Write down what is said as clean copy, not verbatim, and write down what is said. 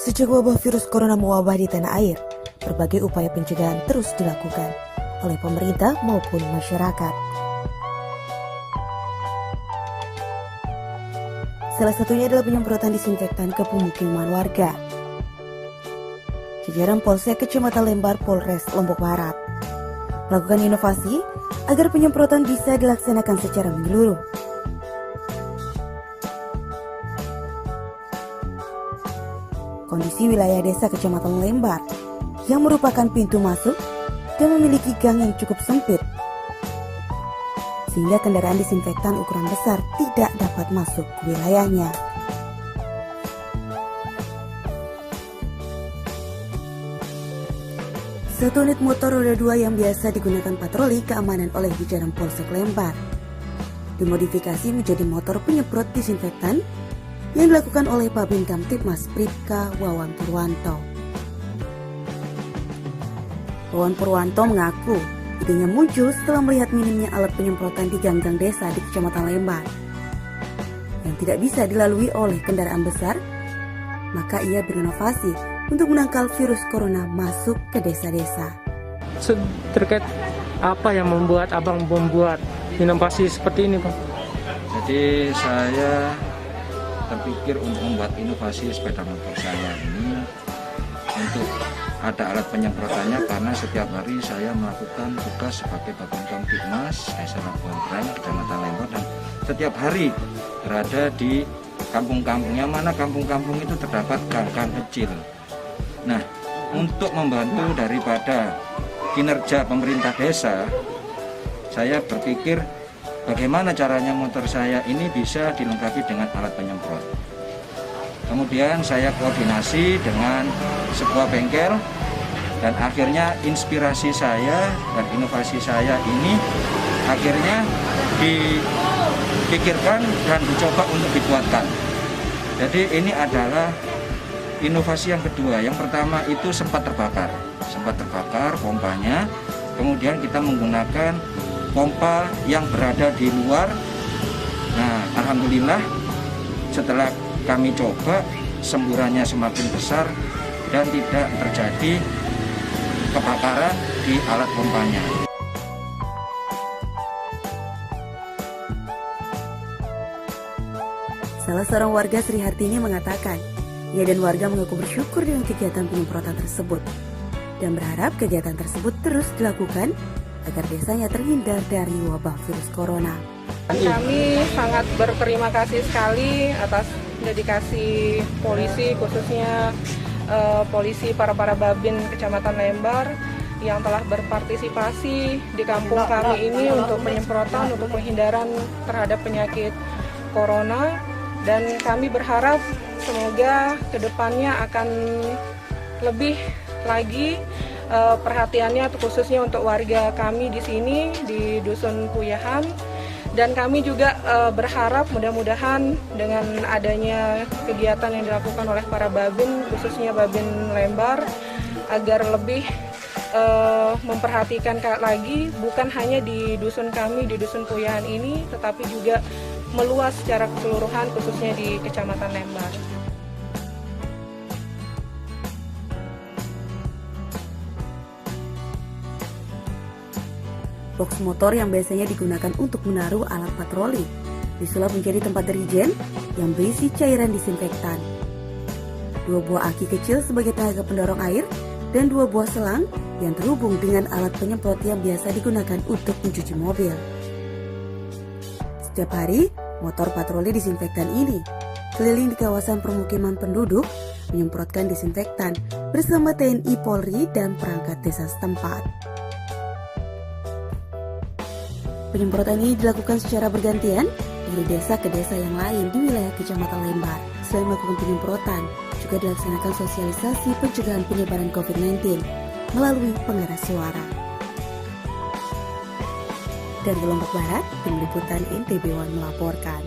Sejak wabah virus corona mewabah di tanah air, berbagai upaya pencegahan terus dilakukan oleh pemerintah maupun masyarakat. Salah satunya adalah penyemprotan disinfektan ke pemukiman warga. Jajaran Polsek Kecamatan Lembar Polres Lombok Barat melakukan inovasi agar penyemprotan bisa dilaksanakan secara menyeluruh. Kondisi wilayah desa Kecamatan Lembar yang merupakan pintu masuk dan memiliki gang yang cukup sempit, sehingga kendaraan disinfektan ukuran besar tidak dapat masuk ke wilayahnya. Satu unit motor roda 2 yang biasa digunakan patroli keamanan oleh jajaran Polsek Lembar dimodifikasi menjadi motor penyemprot disinfektan yang dilakukan oleh Babin Kamtibmas Pripka Wawan Purwanto. Wawan Purwanto mengaku idenya muncul setelah melihat minimnya alat penyemprotan di gang-gang desa di Kecamatan Lembar yang tidak bisa dilalui oleh kendaraan besar, maka ia berinovasi untuk menangkal virus corona masuk ke desa-desa. Terkait apa yang membuat abang membuat inovasi seperti ini, Pak? Jadi saya terpikir untuk membuat inovasi sepeda motor saya ini untuk ada alat penyemprotannya, karena setiap hari saya melakukan tugas sebagai Babin Kamtibmas SLA Bontreng Kecamatan Lembar, dan setiap hari berada di kampung-kampung, yang mana kampung-kampung itu terdapat gang-gang kecil. Nah, untuk membantu daripada kinerja pemerintah desa, saya berpikir bagaimana caranya motor saya ini bisa dilengkapi dengan alat penyemprot. Kemudian saya koordinasi dengan sebuah bengkel, dan akhirnya inspirasi saya dan inovasi saya ini akhirnya dipikirkan dan dicoba untuk dibuatkan. Jadi ini adalah inovasi yang kedua. Yang pertama itu sempat terbakar pompanya, kemudian kita menggunakan pompa yang berada di luar. Nah, alhamdulillah setelah kami coba, semburannya semakin besar dan tidak terjadi kebakaran di alat pompanya. Salah seorang warga, Sri Hartini, mengatakan ia dan warga mengaku bersyukur dengan kegiatan penyemprotan tersebut dan berharap kegiatan tersebut terus dilakukan agar desanya terhindar dari wabah virus corona. Kami sangat berterima kasih sekali atas dedikasi polisi, khususnya polisi para Babin Kecamatan Lembar yang telah berpartisipasi di kampung kami ini untuk penyemprotan untuk penghindaran terhadap penyakit corona, dan kami berharap semoga kedepannya akan lebih lagi perhatiannya khususnya untuk warga kami di sini di Dusun Puyahan. Dan kami juga berharap mudah-mudahan dengan adanya kegiatan yang dilakukan oleh para Babin, khususnya Babin Lembar, agar lebih memperhatikan lagi bukan hanya di dusun kami, di Dusun Puyahan ini, tetapi juga meluas secara keseluruhan khususnya di Kecamatan Lembar. Box motor yang biasanya digunakan untuk menaruh alat patroli disulap menjadi tempat dirijen yang berisi cairan disinfektan. 2 buah aki kecil sebagai tenaga pendorong air dan 2 buah selang yang terhubung dengan alat penyemprot yang biasa digunakan untuk mencuci mobil. Setiap hari, motor patroli disinfektan ini keliling di kawasan permukiman penduduk menyemprotkan disinfektan bersama TNI, Polri, dan perangkat desa setempat. Penyemprotan ini dilakukan secara bergantian dari desa ke desa yang lain di wilayah Kecamatan Lembar. Selain melakukan penyemprotan, juga dilaksanakan sosialisasi pencegahan penyebaran COVID-19 melalui pengeras suara. Dari Lombok Barat, tim liputan NTB One melaporkan.